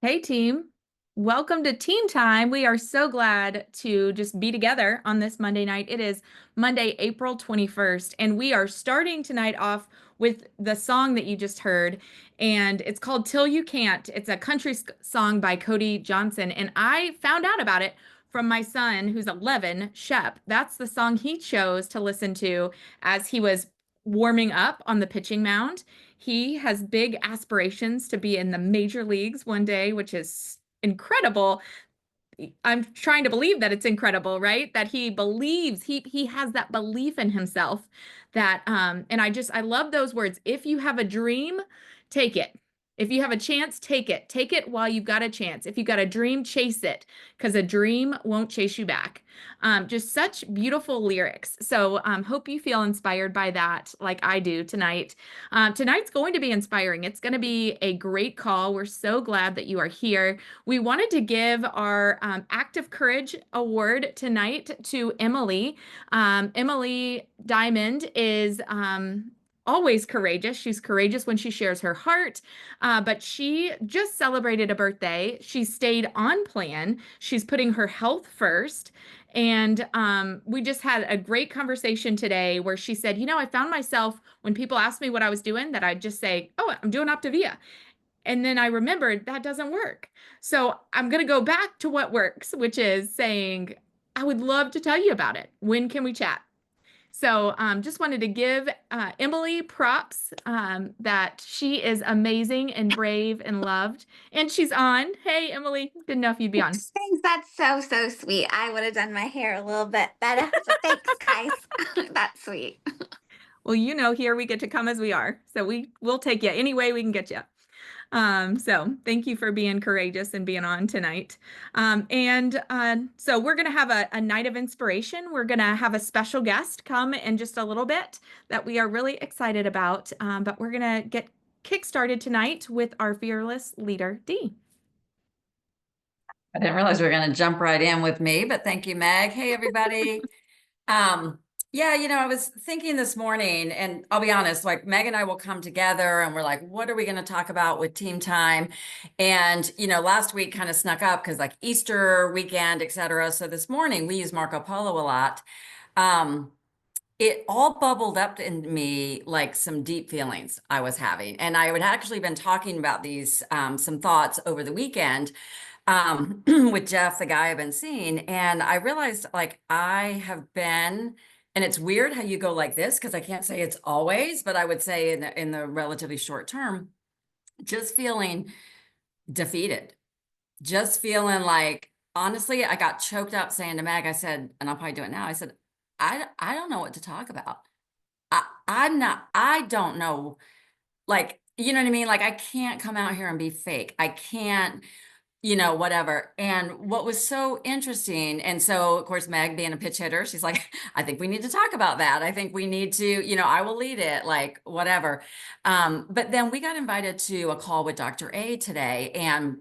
Hey team, welcome to Team Time. We are so glad to just be together on this Monday night. It is Monday, April 21st, and we are starting tonight off with the song that you just heard, and it's called Till You Can't. It's a country song by Cody Johnson, and I found out about it from my son, who's 11, Shep. That's the song he chose to listen to as he was warming up on the pitching mound. He has big aspirations to be in the major leagues one day, which is incredible. I'm trying to believe that it's incredible, right? That he believes he has that belief in himself that and I love those words. If you have a dream, take it. If you have a chance, take it. Take it while you've got a chance. If you've got a dream, chase it, because a dream won't chase you back. Just such beautiful lyrics. So hope you feel inspired by that like I do tonight. Tonight's going to be inspiring. It's going to be a great call. We're so glad that you are here. We wanted to give our Act of Courage Award tonight to Emily. Emily Diamond is always courageous. She's courageous when she shares her heart, but she just celebrated a birthday. She stayed on plan. She's putting her health first. And we just had a great conversation today where she said, I found myself when people asked me what I was doing, that I'd just say, oh, I'm doing Optavia. And then I remembered that doesn't work. So I'm going to go back to what works, which is saying, I would love to tell you about it. When can we chat? So just wanted to give Emily props that she is amazing and brave and loved. And she's on. Hey, Emily, didn't know if you'd be on. Thanks. That's so sweet. I would have done my hair a little bit better. So thanks, guys. That's sweet. Well, here we get to come as we are. So we'll take you any way we can get you. So thank you for being courageous and being on tonight. So we're going to have a night of inspiration. We're going to have a special guest come in just a little bit that we are really excited about. But we're going to get kick-started tonight with our fearless leader, Dee. I didn't realize we were going to jump right in with me, but thank you, Meg. Hey, everybody. Yeah, I was thinking this morning, and I'll be honest, like Meg and I will come together and we're like, what are we going to talk about with Team Time? And, last week kind of snuck up because like Easter weekend, et cetera. So this morning we use Marco Polo a lot. It all bubbled up in me like some deep feelings I was having. And I had actually been talking about these, some thoughts over the weekend with Jeff, the guy I've been seeing. And I realized like I have been, and it's weird how you go like this, because I can't say it's always, but I would say in the relatively short term, just feeling defeated, just feeling like, honestly, I got choked up saying to Meg, I said, and I'll probably do it now. I said, I don't know what to talk about. I don't know. Like, you know what I mean? Like, I can't come out here and be fake. I can't, whatever. And what was so interesting, and so of course, Meg being a pitch hitter, she's like, I think we need to talk about that. I think we need to, I will lead it, like whatever. But then we got invited to a call with Dr. A today and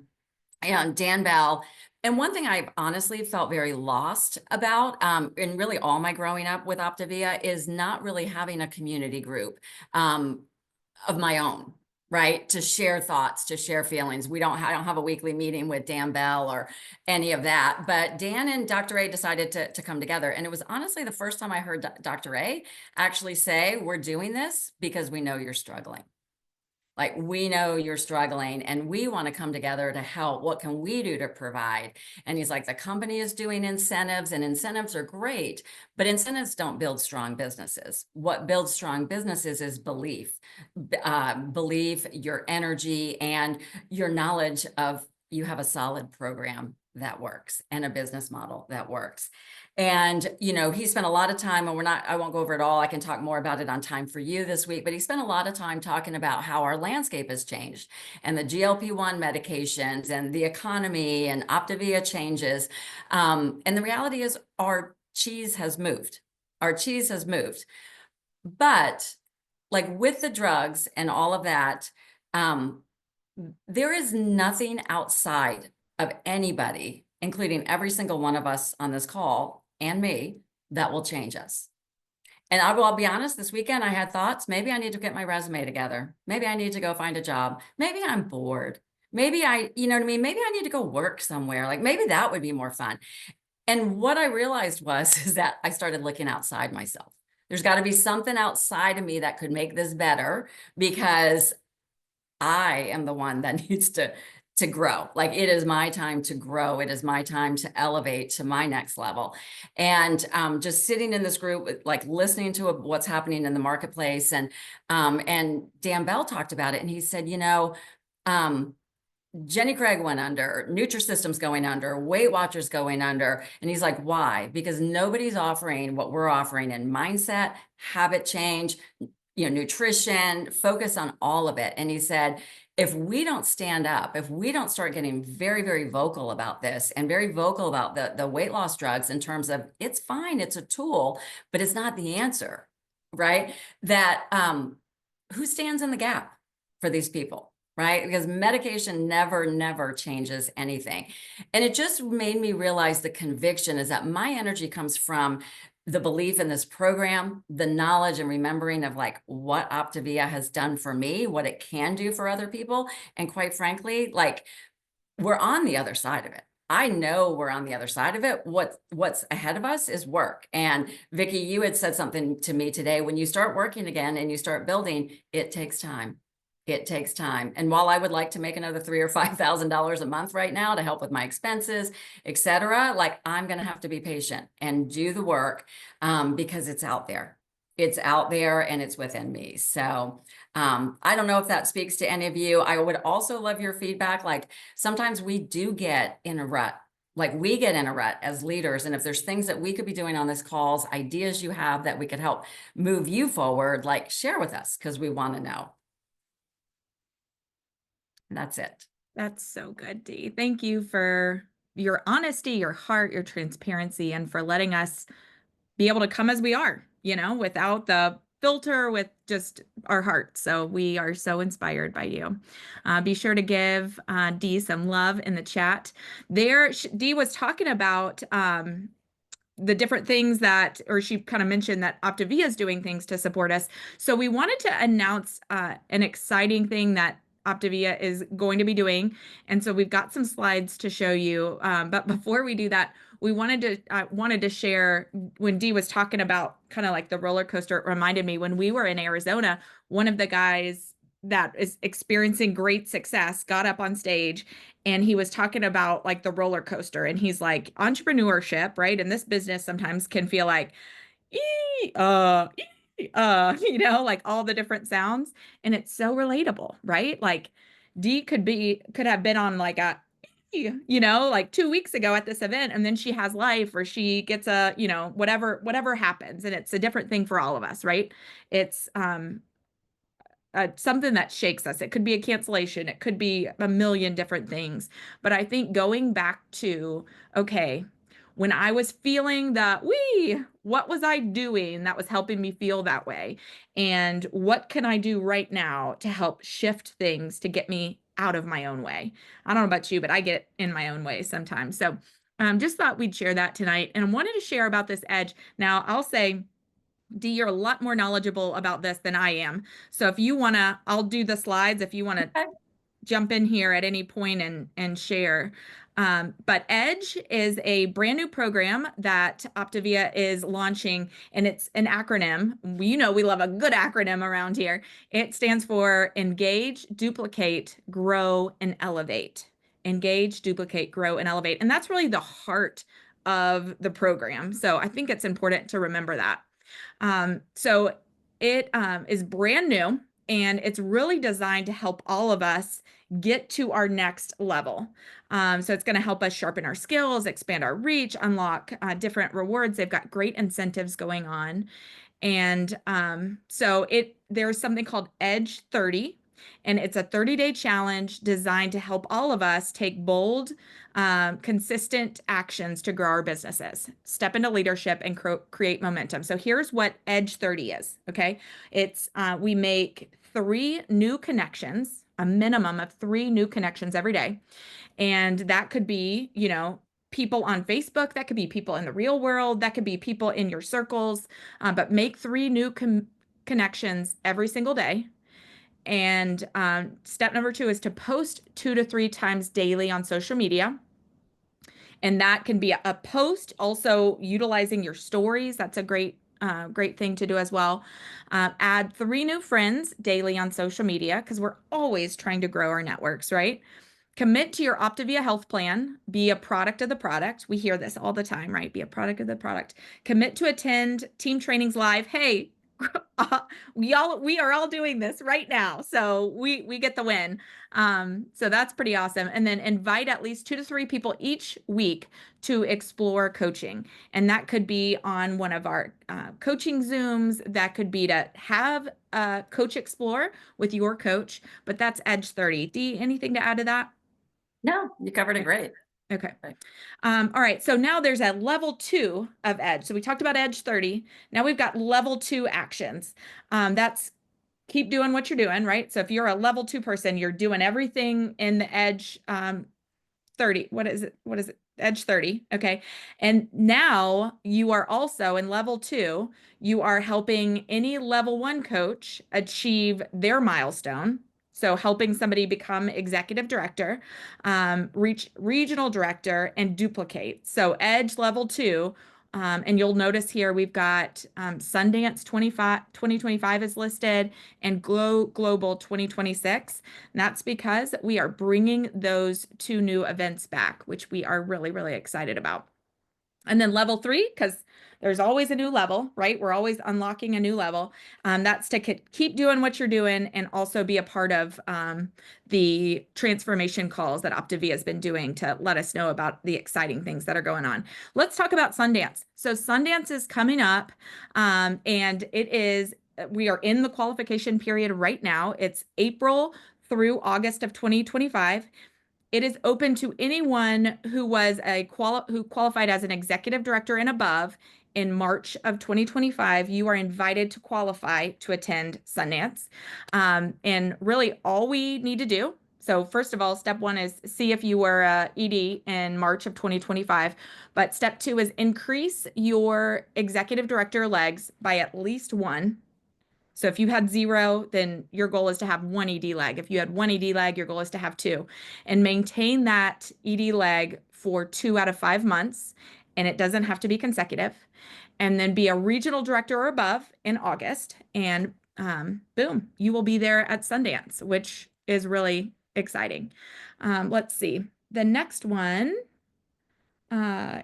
Dan Bell. And one thing I've honestly felt very lost about, in really all my growing up with Optavia, is not really having a community group of my own, right? To share thoughts, to share feelings. I don't have a weekly meeting with Dan Bell or any of that, but Dan and Dr. A decided to come together. And it was honestly the first time I heard Dr. A actually say, we're doing this because we know you're struggling. Like, we know you're struggling and we want to come together to help. What can we do to provide? And he's like, the company is doing incentives, and incentives are great, but incentives don't build strong businesses. What builds strong businesses is belief, your energy, and your knowledge of you have a solid program that works and a business model that works. And, he spent a lot of time, and I won't go over it all. I can talk more about it on Time for You this week, but he spent a lot of time talking about how our landscape has changed and the GLP-1 medications and the economy and Optavia changes. And the reality is our cheese has moved. Our cheese has moved. But like with the drugs and all of that, there is nothing outside of anybody, including every single one of us on this call and me, that will change us. And I'll be honest, this weekend I had thoughts, maybe I need to get my resume together. Maybe I need to go find a job. Maybe I'm bored. maybe you know what I mean? Maybe I need to go work somewhere. Like maybe that would be more fun. And what I realized is that I started looking outside myself. There's got to be something outside of me that could make this better, because I am the one that needs to grow. Like it is my time to grow. It is my time to elevate to my next level. And just sitting in this group, like listening to what's happening in the marketplace, and Dan Bell talked about it, and he said, you know, Jenny Craig went under, Nutrisystem's going under, Weight Watchers going under. And he's like, why? Because nobody's offering what we're offering in mindset, habit change, you know, nutrition, focus on all of it. And he said, if we don't stand up, if we don't start getting very, very vocal about this, and very vocal about the weight loss drugs, in terms of it's fine, it's a tool, but it's not the answer, right? That who stands in the gap for these people? Right? Because medication never changes anything. And it just made me realize the conviction is that my energy comes from the belief in this program, the knowledge and remembering of like what Optavia has done for me, what it can do for other people. And quite frankly, like we're on the other side of it. I know we're on the other side of it. What's ahead of us is work. And Vicki, you had said something to me today. When you start working again and you start building, it takes time. It takes time. And while I would like to make another $3,000 or $5,000 a month right now to help with my expenses, et cetera, like I'm going to have to be patient and do the work, because it's out there. It's out there and it's within me. So I don't know if that speaks to any of you. I would also love your feedback. Like sometimes we do get in a rut. Like we get in a rut as leaders. And if there's things that we could be doing on this calls, ideas you have that we could help move you forward, like share with us, because we want to know. That's it. That's so good, Dee. Thank you for your honesty, your heart, your transparency, and for letting us be able to come as we are, you know, without the filter, with just our heart. So we are so inspired by you. Be sure to give Dee some love in the chat. Dee was talking about the different things that, or she kind of mentioned that Optavia is doing things to support us. So we wanted to announce an exciting thing that Optavia is going to be doing. And so we've got some slides to show you. But before we do that, we wanted to share, when Dee was talking about kind of like the roller coaster, it reminded me when we were in Arizona, one of the guys that is experiencing great success got up on stage and he was talking about like the roller coaster, and he's like, entrepreneurship, right? And this business sometimes can feel like, you know, like all the different sounds. And it's so relatable, right? Like Dee could have been on like a, you know, like 2 weeks ago at this event, and then she has life, or she gets a, you know, whatever happens. And it's a different thing for all of us, right? It's something that shakes us. It could be a cancellation. It could be a million different things. But I think going back to, okay, when I was feeling that, what was I doing that was helping me feel that way? And what can I do right now to help shift things to get me out of my own way? I don't know about you, but I get in my own way sometimes. So just thought we'd share that tonight, and I wanted to share about this edge. Now, I'll say, Dee, you're a lot more knowledgeable about this than I am. So if you want to, I'll do the slides if you want to jump in here at any point and share. But EDGE is a brand new program that Optavia is launching, and it's an acronym. You know, we love a good acronym around here. It stands for Engage, Duplicate, Grow, and Elevate. Engage, duplicate, grow, and elevate. And that's really the heart of the program. So I think it's important to remember that. So it is brand new, and it's really designed to help all of us get to our next level. So it's going to help us sharpen our skills, expand our reach, unlock different rewards. They've got great incentives going on. And so there's something called Edge 30, and it's a 30-day challenge designed to help all of us take bold, consistent actions to grow our businesses, step into leadership, and create momentum. So here's what Edge 30 is, okay? It's we make 3 new connections, a minimum of 3 new connections every day. And that could be, you know, people on Facebook, that could be people in the real world, that could be people in your circles, but make 3 new connections every single day. And step number 2 is to post 2 to 3 times daily on social media. And that can be a post, also utilizing your stories. That's a great thing to do as well. Add 3 new friends daily on social media because we're always trying to grow our networks, right? Commit to your Optavia health plan. Be a product of the product. We hear this all the time, right? Be a product of the product. Commit to attend team trainings live. Hey, we are all doing this right now, so we get the win. So that's pretty awesome. And then invite at least 2 to 3 people each week to explore coaching, and that could be on one of our coaching Zooms. That could be to have a coach explore with your coach. But that's Edge 30. Dee, anything to add to that? No, you covered it great. Okay. Right. All right. So now there's a level 2 of Edge. So we talked about Edge 30. Now we've got level 2 actions. That's keep doing what you're doing, right? So if you're a level 2 person, you're doing everything in the Edge 30. What is it? Edge 30. Okay. And now you are also in level 2, you are helping any level 1 coach achieve their milestone. So helping somebody become executive director, reach regional director, and duplicate. So Edge level 2. And you'll notice here we've got Sundance 2025 is listed, and Global 2026. And that's because we are bringing those 2 new events back, which we are really, really excited about. And then level 3, because there's always a new level, right? We're always unlocking a new level. That's to keep doing what you're doing and also be a part of the transformation calls that Optavia has been doing to let us know about the exciting things that are going on. Let's talk about Sundance. So Sundance is coming up, and we are in the qualification period right now. It's April through August of 2025. It is open to anyone who was who qualified as an executive director and above in March of 2025. You are invited to qualify to attend Sundance. And really all we need to do, so first of all, step 1 is see if you were ED in March of 2025. But step 2 is increase your executive director legs by at least 1. So if you had 0, then your goal is to have 1 ED leg. If you had 1 ED leg, your goal is to have 2. And maintain that ED leg for 2 out of 5 months. And it doesn't have to be consecutive. And then be a regional director or above in August. And boom, you will be there at Sundance, which is really exciting. Let's see. The next one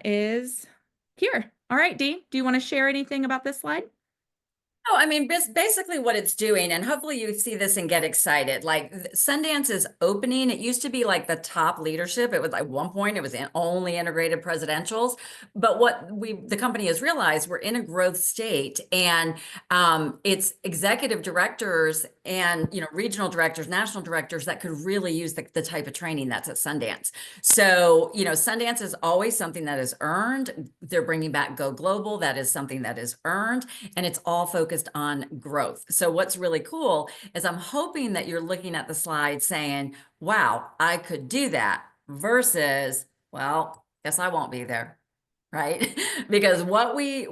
is here. All right, Dee, do you want to share anything about this slide? Oh, I mean, basically what it's doing, and hopefully you see this and get excited. Like Sundance is opening. It used to be like the top leadership. It was like one point, it was only integrated presidentials. But what the company has realized, we're in a growth state, and it's executive directors and regional directors, national directors that could really use the type of training that's at Sundance. So Sundance is always something that is earned. They're bringing back Go Global. That is something that is earned, and it's all focused on growth. So what's really cool is I'm hoping that you're looking at the slide saying, wow, I could do that, versus, well, guess I won't be there. Right? Because what we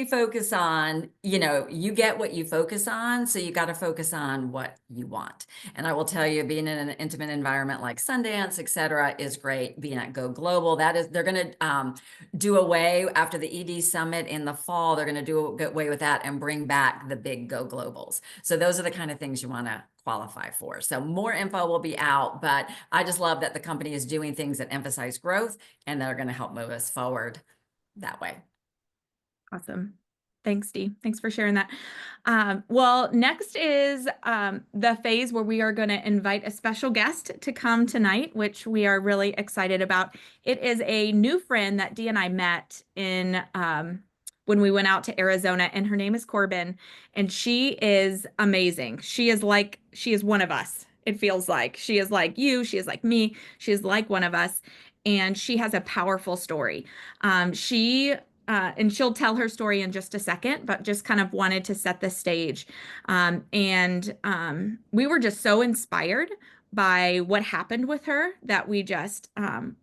focus on, you get what you focus on. So you got to focus on what you want. And I will tell you, being in an intimate environment like Sundance, et cetera, is great. Being at Go Global, they're going to do away after the ED Summit in the fall. They're going to do away with that and bring back the big Go Globals. So those are the kind of things you want to qualify for. So more info will be out, but I just love that the company is doing things that emphasize growth and that are going to help move us forward that way. Awesome. Thanks, Dee. Thanks for sharing that. Well, next is the phase where we are going to invite a special guest to come tonight, which we are really excited about. It is a new friend that Dee and I met in when we went out to Arizona, and her name is Corbin, and she is amazing. She is one of us. It feels like she is like you. She is like me. She is like one of us. And she has a powerful story. And she'll tell her story in just a second, but just kind of wanted to set the stage. We were just so inspired by what happened with her that we just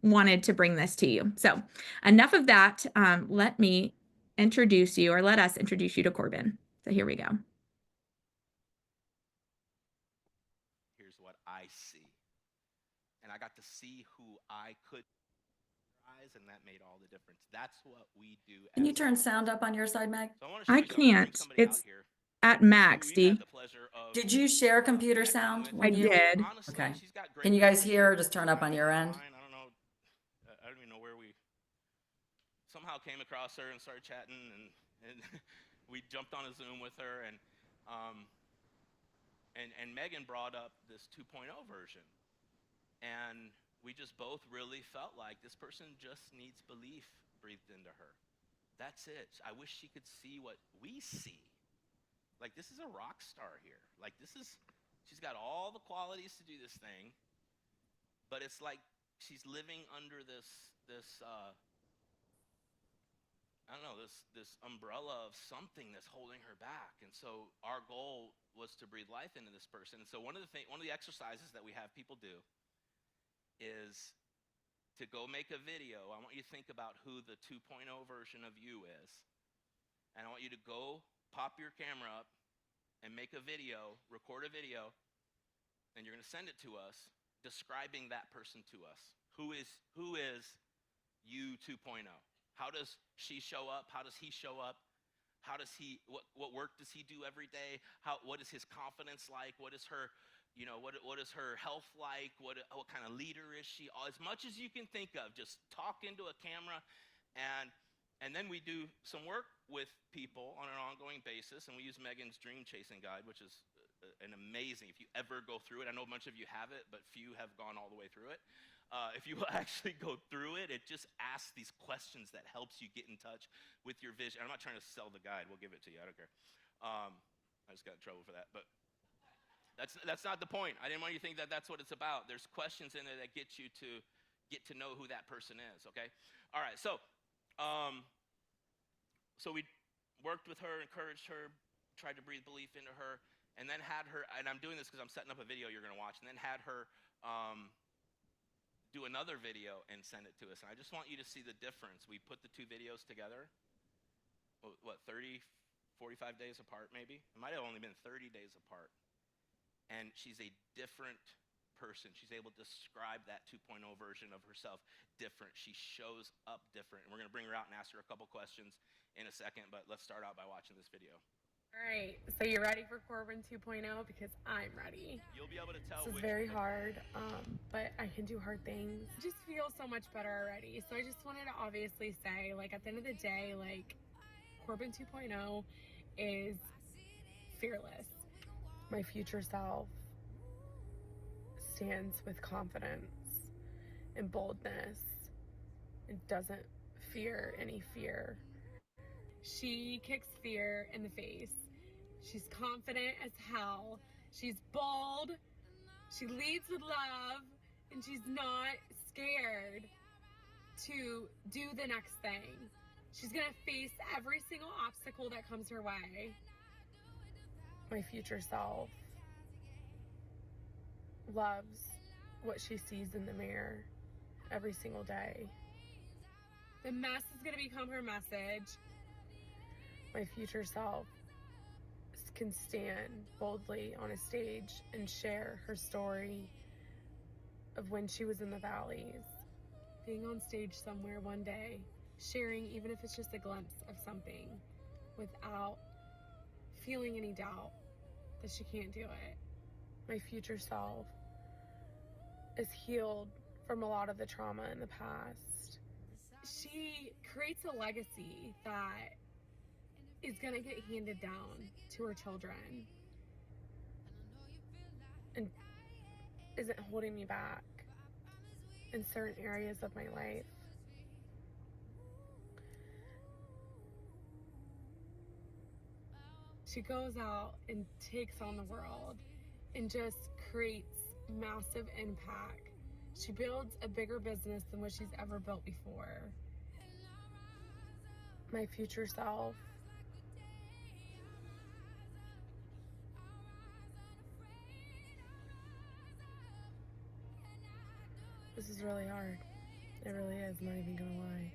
wanted to bring this to you. So enough of that. Let us introduce you to Corbin. So here we go. and I got to see who I could eyes, and that made all the difference. That's what we do. Can you as turn fathers. sound up on your side, Meg? So I want to show I you something. I'm gonna bring can't. somebody out It's here at who max, we've had D. the pleasure of Did you share computer connecting sound with. when I you? did. Honestly, Okay. she's got great Can you guys leadership. hear or just turn up on your end? Online. I don't know. I don't even know where we somehow came across her and started chatting, and we jumped on a Zoom with her, and Megan brought up this 2.0 version, and we just both really felt like this person just needs belief breathed into her. That's it. I wish she could see what we see. Like, this is a rock star here. Like, she's got all the qualities to do this thing, but it's like she's living under this I don't know, this umbrella of something that's holding her back. And so our goal was to breathe life into this person. And so one of the exercises that we have people do is to go make a video. I want you to think about who the 2.0 version of you is. And I want you to go pop your camera up and make a video, record a video, and you're going to send it to us describing that person to us. Who is you 2.0? How does she show up? How does he show up? How does what work does he do every day? What is his confidence like? What is her, what is her health like? What kind of leader is she? As much as you can think of, just talk into a camera, and then we do some work with people on an ongoing basis, and we use Megan's Dream Chasing Guide, which is an amazing, if you ever go through it, I know a bunch of you have it, but few have gone all the way through it. If you actually go through it, it just asks these questions that helps you get in touch with your vision. I'm not trying to sell the guide. We'll give it to you. I don't care. I just got in trouble for that. But that's not the point. I didn't want you to think that that's what it's about. There's questions in there that get you to get to know who that person is, okay? All right, so we worked with her, encouraged her, tried to breathe belief into her, and then had her, and I'm doing this because I'm setting up a video you're going to watch, and then had her do another video and send it to us. And I just want you to see the difference. We put the two videos together, 30, 45 days apart maybe? It might have only been 30 days apart. And she's a different person. She's able to describe that 2.0 version of herself different. She shows up different. And we're going to bring her out and ask her a couple questions in a second, but let's start out by watching this video. All right, so you ready for Corbin 2.0? Because I'm ready. You'll be able to tell this is very hard, but I can do hard things. I just feel so much better already. So I just wanted to obviously say, like, at the end of the day, like, Corbin 2.0 is fearless. My future self stands with confidence and boldness and doesn't fear any fear. She kicks fear in the face. She's confident as hell. She's bold. She leads with love. And she's not scared to do the next thing. She's gonna face every single obstacle that comes her way. My future self loves what she sees in the mirror every single day. The mess is gonna become her message. My future self can stand boldly on a stage and share her story of when she was in the valleys, being on stage somewhere one day, sharing even if it's just a glimpse of something without feeling any doubt that she can't do it. My future self is healed from a lot of the trauma in the past. She creates a legacy that is gonna get handed down to her children and isn't holding me back in certain areas of my life. She goes out and takes on the world and just creates massive impact. She builds a bigger business than what she's ever built before. My future self this is really hard. It really is, I'm not even gonna lie.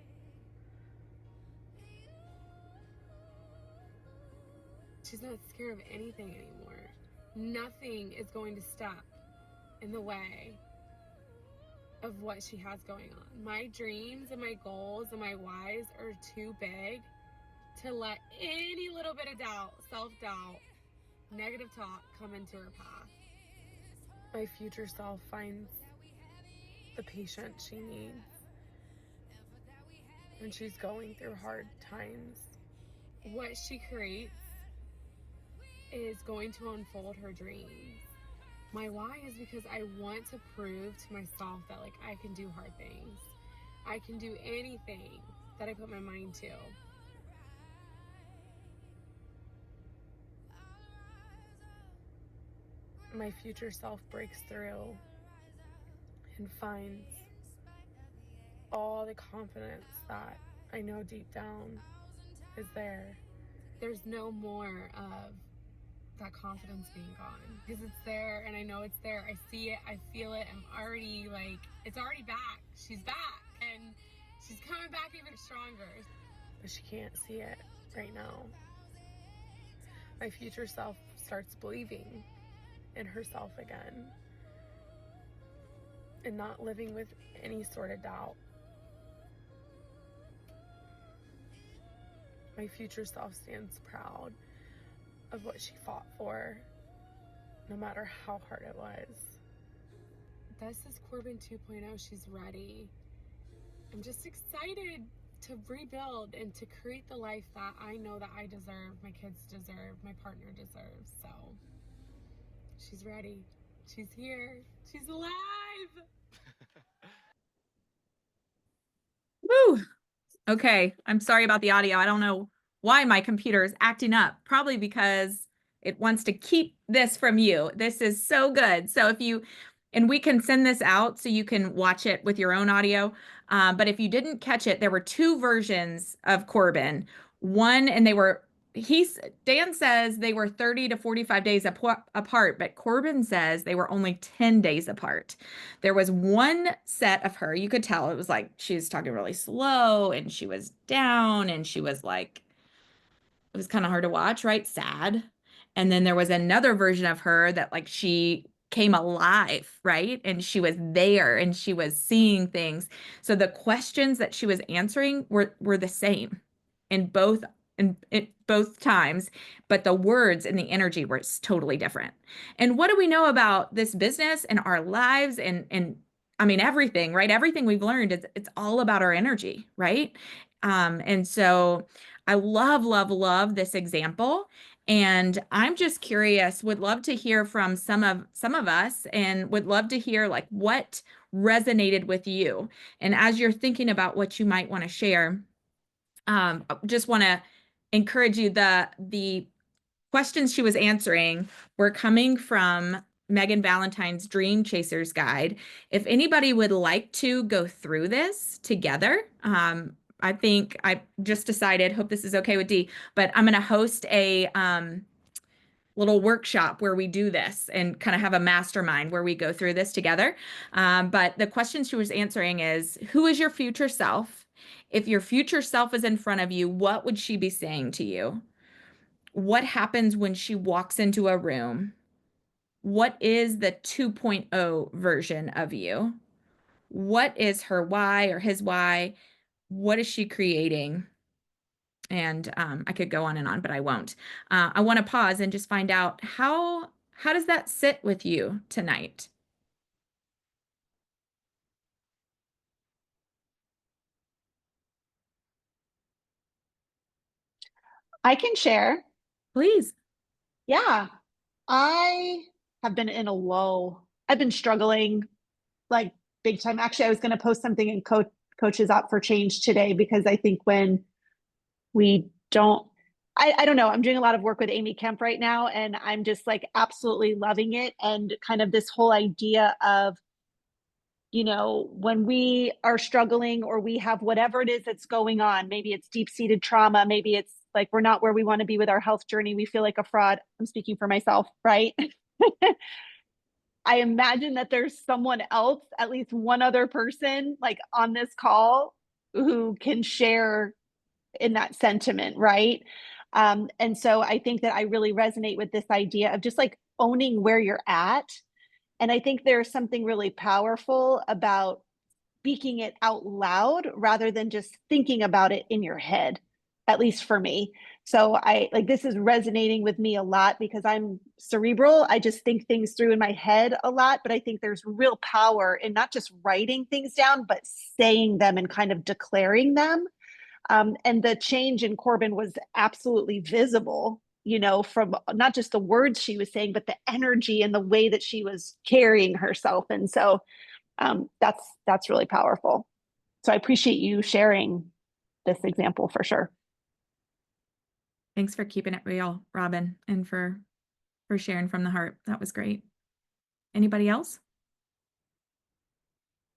She's not scared of anything anymore. Nothing is going to stop in the way of what she has going on. My dreams and my goals and my whys are too big to let any little bit of doubt, self-doubt, negative talk come into her path. My future self finds the patience she needs when she's going through hard times. What she creates is going to unfold her dreams. My why is because I want to prove to myself that like I can do hard things. I can do anything that I put my mind to. My future self breaks through and finds all the confidence that I know deep down is there. There's no more of that confidence being gone because it's there and I know it's there. I see it, I feel it. I'm already like, it's already back. She's back and she's coming back even stronger. But she can't see it right now. My future self starts believing in herself again and not living with any sort of doubt. My future self stands proud of what she fought for, no matter how hard it was. This is Corbin 2.0. She's ready. I'm just excited to rebuild and to create the life that I know that I deserve, my kids deserve, my partner deserves. So she's ready. She's here. She's alive. Woo. Okay. I'm sorry about the audio. I don't know why my computer is acting up. Probably because it wants to keep this from you. This is so good. So if you, and we can send this out so you can watch it with your own audio. But if you didn't catch it, there were two versions of Corbin. One, and Dan says they were 30 to 45 days apart, but Corbin says they were only 10 days apart. There was one set of her, you could tell it was like she was talking really slow and she was down and she was like, it was kind of hard to watch, right? Sad. And then there was another version of her that like she came alive, right? And she was there and she was seeing things. So the questions that she was answering were the same in both times, but the words and the energy were totally different. And what do we know about this business and our lives and I mean everything, right? Everything we've learned is it's all about our energy, right? And so I love this example. And I'm just curious, would love to hear from some of us and would love to hear like what resonated with you. And as you're thinking about what you might want to share, just want to encourage you, the questions she was answering were coming from Megan Valentine's Dream Chasers Guide. If anybody would like to go through this together, I think I just decided, hope this is okay with Dee, but I'm going to host a little workshop where we do this and kind of have a mastermind where we go through this together. But the question she was answering is, who is your future self? If your future self is in front of you, what would she be saying to you? What happens when she walks into a room? What is the 2.0 version of you? What is her why or his why? What is she creating? And I could go on and on, but I won't. I want to pause and just find out how does that sit with you tonight? I can share. Please. Yeah. I have been in a low. I've been struggling like big time. Actually, I was going to post something in Coaches Up for Change today because I think when we don't, I don't know, I'm doing a lot of work with Amy Kemp right now and I'm just like absolutely loving it. And kind of this whole idea of, you know, when we are struggling or we have whatever it is that's going on, maybe it's deep-seated trauma, maybe it's like we're not where we want to be with our health journey, we feel like a fraud. I'm speaking for myself, right? I imagine that there's someone else, at least one other person like on this call who can share in that sentiment, right? And so I think that I really resonate with this idea of just like owning where you're at. And I think there's something really powerful about speaking it out loud rather than just thinking about it in your head, at least for me. So I like this is resonating with me a lot because I'm cerebral. I just think things through in my head a lot, but I think there's real power in not just writing things down, but saying them and kind of declaring them. And the change in Corbin was absolutely visible, you know, from not just the words she was saying, but the energy and the way that she was carrying herself. And so that's really powerful. So I appreciate you sharing this example for sure. Thanks for keeping it real, Robin, and for sharing from the heart. That was great. Anybody else?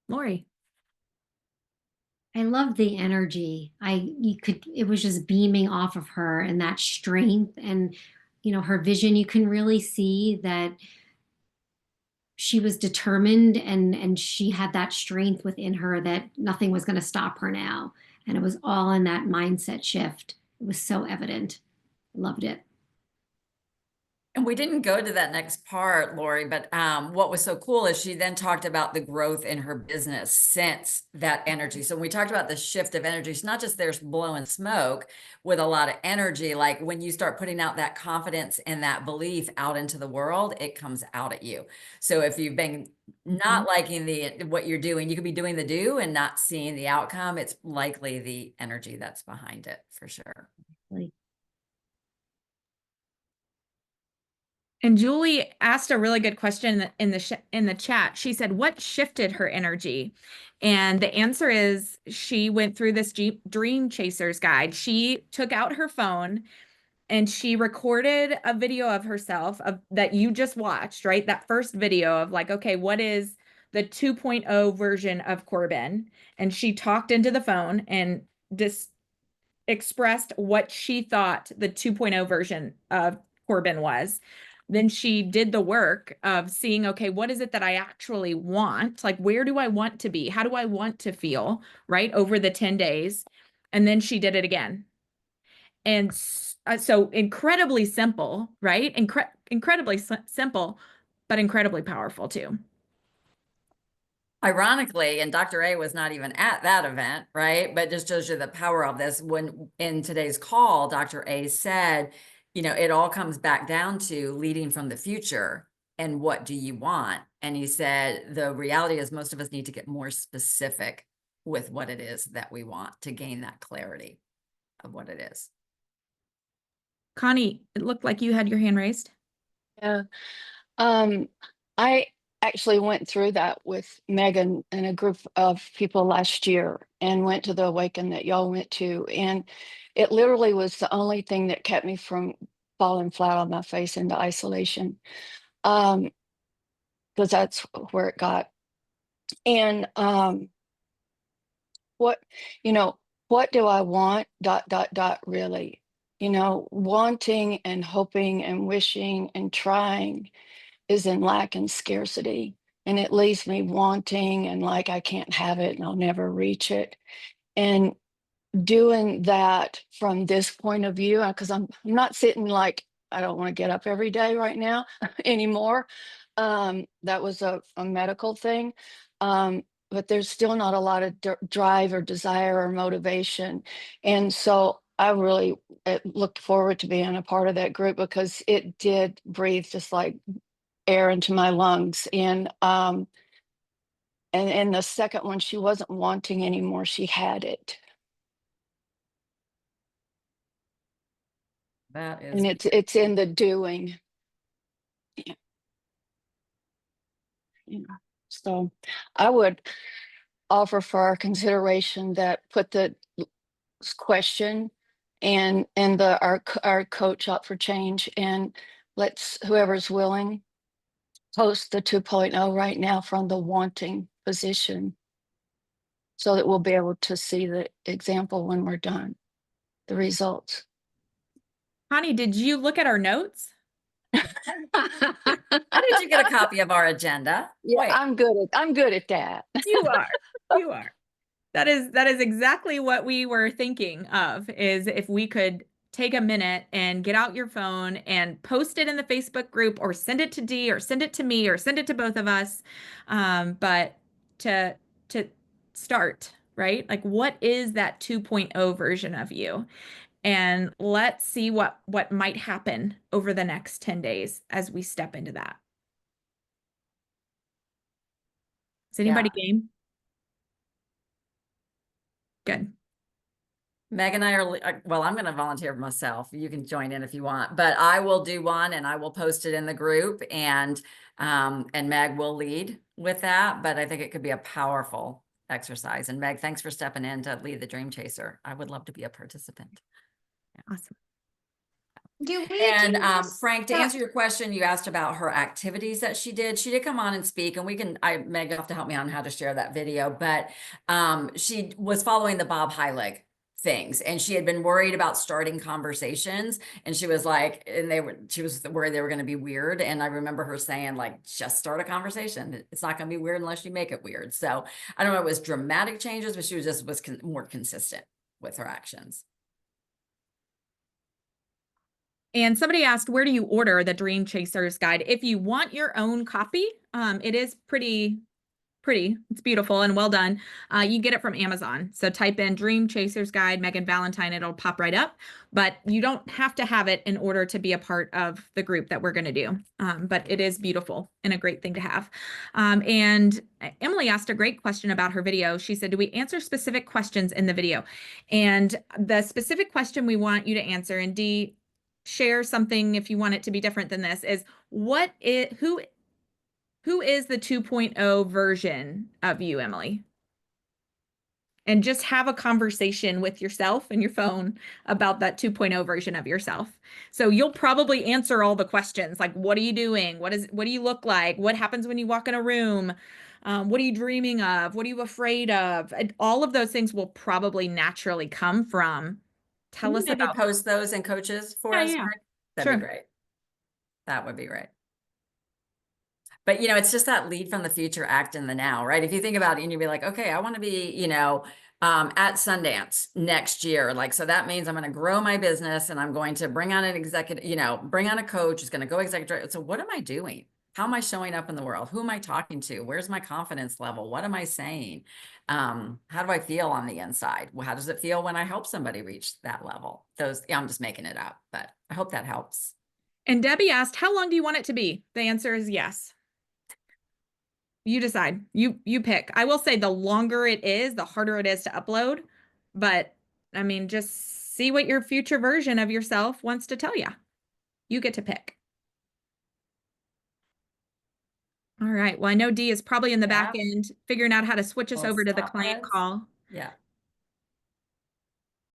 Lori. I love the energy. It was just beaming off of her and that strength and, her vision. You can really see that she was determined and she had that strength within her that nothing was going to stop her now. And it was all in that mindset shift. It was so evident. I loved it. And we didn't go to that next part, Lori, but what was so cool is she then talked about the growth in her business since that energy. So when we talked about the shift of energy, it's not just there's blowing smoke with a lot of energy. Like when you start putting out that confidence and that belief out into the world, it comes out at you. So if you've been not liking what you're doing, you could be doing the do and not seeing the outcome. It's likely the energy that's behind it for sure. Like, And Julie asked a really good question in the chat. She said, "What shifted her energy?" And the answer is she went through this Dream Chasers guide. She took out her phone and she recorded a video of herself that you just watched, right? That first video of like, okay, what is the 2.0 version of Corbin? And she talked into the phone and just expressed what she thought the 2.0 version of Corbin was. Then she did the work of seeing, okay, what is it that I actually want? Like, where do I want to be? How do I want to feel, right? Over the 10 days. And then she did it again. And so incredibly simple, right? Incredibly simple, but incredibly powerful too. Ironically, and Dr. A was not even at that event, right? But just shows you the power of this. When in today's call, Dr. A said, it all comes back down to leading from the future and what do you want? And he said, the reality is most of us need to get more specific with what it is that we want to gain that clarity of what it is. Connie, it looked like you had your hand raised. Yeah. I actually went through that with Megan and a group of people last year and went to the Awaken that y'all went to. And it literally was the only thing that kept me from falling flat on my face into isolation. Because that's where it got. And what do I want? ... really. Wanting and hoping and wishing and trying is in lack and scarcity. And it leaves me wanting and like I can't have it and I'll never reach it. And doing that from this point of view, because I'm not sitting like I don't want to get up every day right now anymore. That was a medical thing. But there's still not a lot of drive or desire or motivation. And so I really looked forward to being a part of that group because it did breathe just like air into my lungs. And the second one, she wasn't wanting anymore. She had it. That is, And it's in the doing. So I would offer for our consideration that put the question and our coach up for change, and let's whoever's willing post the 2.0 right now from the wanting position so that we'll be able to see the example when we're done, the results. Connie, did you look at our notes? how did you get a copy of our agenda? Yeah, Wait. I'm good at that. You are. You are. That is exactly what we were thinking of, is if we could take a minute and get out your phone and post it in the Facebook group or send it to Dee or send it to me or send it to both of us. But to start, right? Like, what is that 2.0 version of you? And let's see what might happen over the next 10 days as we step into that. Is anybody game? Good. Meg and I are, well, I'm going to volunteer for myself. You can join in if you want, but I will do one and I will post it in the group, and Meg will lead with that. But I think it could be a powerful exercise. And Meg, thanks for stepping in to lead the Dream Chaser. I would love to be a participant. Awesome. Do we And do this? Frank, to Oh, answer your question, you asked about her activities that she did. She did come on and speak, and Meg, you'll have to help me on how to share that video. But she was following the Bob Heilig things, and she had been worried about starting conversations, and she was like, she was worried they were going to be weird. And I remember her saying, like, just start a conversation. It's not going to be weird unless you make it weird. So I don't know, it was dramatic changes, but she was more consistent with her actions. And somebody asked, where do you order the Dream Chasers guide? If you want your own copy, it is pretty. It's beautiful and well done. You get it from Amazon. So type in Dream Chasers Guide, Megan Valentine, it'll pop right up. But you don't have to have it in order to be a part of the group that we're going to do. But it is beautiful and a great thing to have. And Emily asked a great question about her video. She said, do we answer specific questions in the video? And the specific question we want you to answer, and Dee, share something if you want it to be different than this, is who is the 2.0 version of you, Emily? And just have a conversation with yourself and your phone about that 2.0 version of yourself. So you'll probably answer all the questions, like, what are you doing? What do you look like? What happens when you walk in a room? What are you dreaming of? What are you afraid of? And all of those things will probably naturally come from. Tell us Maybe about. post those and coaches for us. Yeah. Mark? That'd be great. That would be great. But, it's just that lead from the future, act in the now, right? If you think about it and you'd be like, okay, I want to be, at Sundance next year. Like, so that means I'm going to grow my business and I'm going to bring on an executive, bring on a coach who's going to go executive. So what am I doing? How am I showing up in the world? Who am I talking to? Where's my confidence level? What am I saying? How do I feel on the inside? Well, how does it feel when I help somebody reach that level? I'm just making it up, but I hope that helps. And Debbie asked, how long do you want it to be? The answer is yes. You decide. You pick. I will say the longer it is, the harder it is to upload. But I mean, just see what your future version of yourself wants to tell you. You get to pick. All right. Well, I know Dee is probably in the back end figuring out how to switch us over to the client call. Yeah.